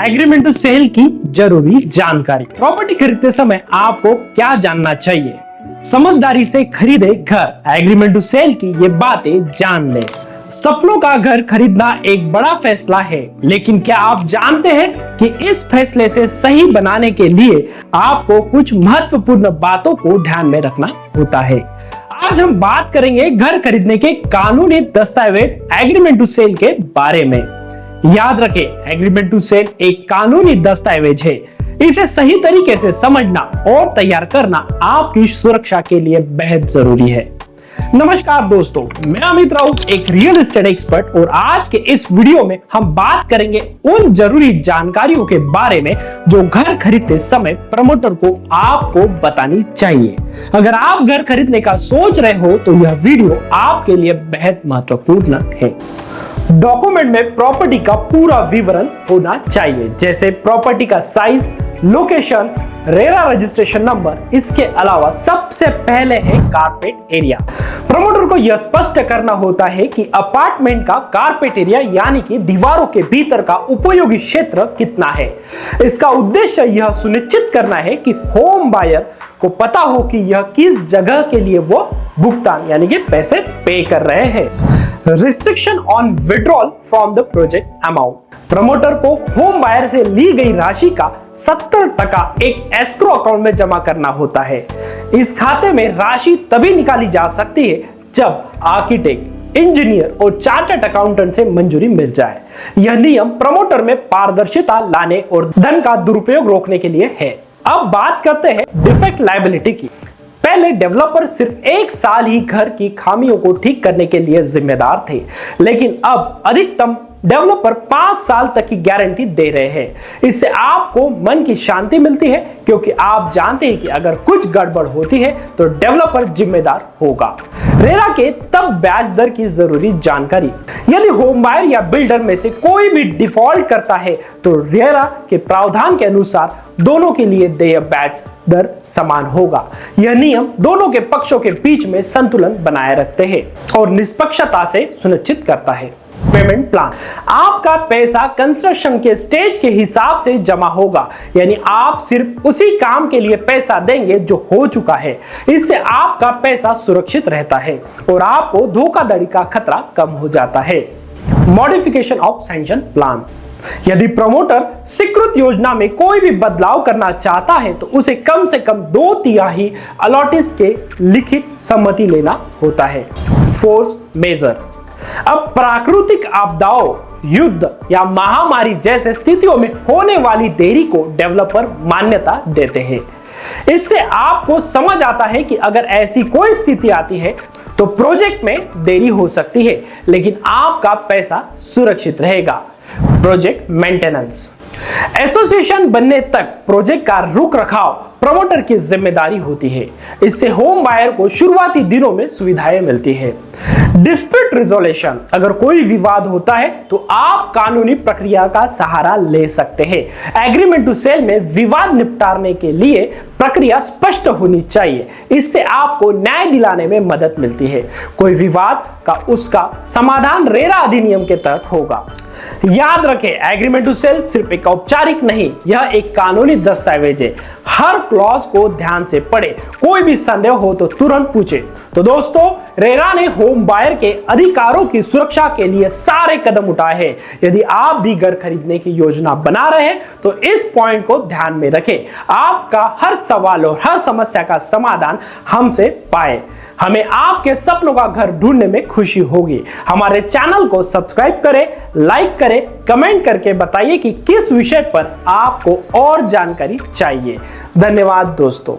Agreement to cell की जरूरी जानकारी। प्रॉपर्टी खरीदते समय आपको क्या जानना चाहिए? समझदारी से खरीदे घर। एग्रीमेंट टू सेल की ये बातें जान ले। सपनों का घर खरीदना एक बड़ा फैसला है, लेकिन क्या आप जानते हैं कि इस फैसले से सही बनाने के लिए आपको कुछ महत्वपूर्ण बातों को ध्यान में रखना होता है। आज हम बात करेंगे घर खरीदने के कानूनी दस्तावेज एग्रीमेंट टू सेल के बारे में। याद रखें, एग्रीमेंट टू सेल एक कानूनी दस्तावेज है। इसे सही तरीके से समझना और तैयार करना आपकी सुरक्षा के लिए बेहद जरूरी है। नमस्कार दोस्तों, मैं अमित राउत, एक रियल एस्टेट एक्सपर्ट, और आज के इस वीडियो में हम बात करेंगे उन जरूरी जानकारियों के बारे में जो घर खरीदते समय प्रमोटर को आपको बतानी चाहिए। अगर आप घर खरीदने का सोच रहे हो तो यह वीडियो आपके लिए बेहद महत्वपूर्ण है। डॉक्यूमेंट में प्रॉपर्टी का पूरा विवरण होना चाहिए, जैसे प्रॉपर्टी का size, location, RERA registration number. इसके अलावा सबसे पहले है कारपेट एरिया। प्रमोटर को यह स्पष्ट करना होता है कि अपार्टमेंट का कारपेट एरिया यानी कि दीवारों के भीतर का उपयोगी क्षेत्र कितना है। इसका उद्देश्य यह सुनिश्चित करना है कि होम बायर को पता हो कि यह किस जगह के लिए वो भुगतान यानी कि पैसे पे कर रहे हैं। Restriction on withdrawal from the project amount. Promoter को होम बायर से ली गई राशि का 70% एक एस्क्रो अकाउंट में जमा करना होता है। इस खाते में राशि तभी निकाली जा सकती है जब आर्किटेक्ट, इंजीनियर और चार्टर्ड अकाउंटेंट से मंजूरी मिल जाए। यह नियम प्रमोटर में पारदर्शिता लाने और धन का दुरुपयोग रोकने के लिए है। अब बात करते हैं डिफेक्ट लायबिलिटी की। पहले डेवलपर सिर्फ 1 साल ही घर की खामियों को ठीक करने के लिए जिम्मेदार थे, लेकिन अब अधिकतम डेवलपर 5 साल तक की गारंटी दे रहे हैं। इससे आपको मन की शांति मिलती है, क्योंकि आप जानते हैं कि अगर कुछ गड़बड़ होती है तो डेवलपर जिम्मेदार होगा। रेरा के तब ब्याज दर की जरूरी जानकारी। यदि होम बायर या बिल्डर में से कोई भी डिफॉल्ट करता है तो रेरा के प्रावधान के अनुसार दोनों के लिए देय ब्याज दर समान होगा। यह नियम दोनों के पक्षों के बीच में संतुलन बनाए रखते हैं और निष्पक्षता से सुनिश्चित करता है। Payment plan. आपका पैसा कंस्ट्रक्शन के स्टेज के हिसाब से जमा होगा, यानी आप सिर्फ उसी काम के लिए पैसा देंगे जो हो चुका है। इससे आपका पैसा सुरक्षित रहता है और आपको धोखाधड़ी का खतरा कम हो जाता है। Modification of sanction plan. यदि प्रमोटर स्वीकृत योजना में कोई भी बदलाव करना चाहता है तो उसे कम से कम 2/3 अलॉटिस के लिखित सम्मति लेना होता है। Force majeure. अब प्राकृतिक आपदाओं, युद्ध या महामारी जैसे स्थितियों में होने वाली देरी को डेवलपर मान्यता देते हैं। इससे आपको समझ आता है कि अगर ऐसी कोई स्थिति आती है तो प्रोजेक्ट में देरी हो सकती है, लेकिन आपका पैसा सुरक्षित रहेगा। Project maintenance. एसोसिएशन बनने तक प्रोजेक्ट का रुख रखाव प्रमोटर की जिम्मेदारी होती है। इससे होम बायर को शुरुआती दिनों में सुविधाएं मिलती है। Dispute resolution. अगर कोई विवाद होता है तो आप कानूनी प्रक्रिया का सहारा ले सकते हैं। एग्रीमेंट टू सेल में विवाद निपटाने के लिए प्रक्रिया स्पष्ट होनी चाहिए। इससे आपको न्याय दिलाने में मदद मिलती है। कोई विवाद का उसका समाधान रेरा अधिनियम के तहत होगा। याद रखें, एग्रीमेंट टू सेल सिर्फ एक औपचारिक नहीं, यह एक कानूनी दस्तावेज है। हर क्लॉज को ध्यान से पढ़े। कोई भी संदेह हो तो तुरंत पूछे। तो दोस्तों, रेरा ने होम बायर के अधिकारों की सुरक्षा के लिए सारे कदम उठाए हैं। यदि आप भी घर खरीदने की योजना बना रहे हैं तो इस पॉइंट को ध्यान में रखें। आपका हर सवाल और हर समस्या का समाधान हमसे पाए। हमें आपके सपनों का घर ढूंढने में खुशी होगी। हमारे चैनल को सब्सक्राइब करें, लाइक करें, कमेंट करके बताइए कि किस विषय पर आपको और जानकारी चाहिए। धन्यवाद दोस्तों।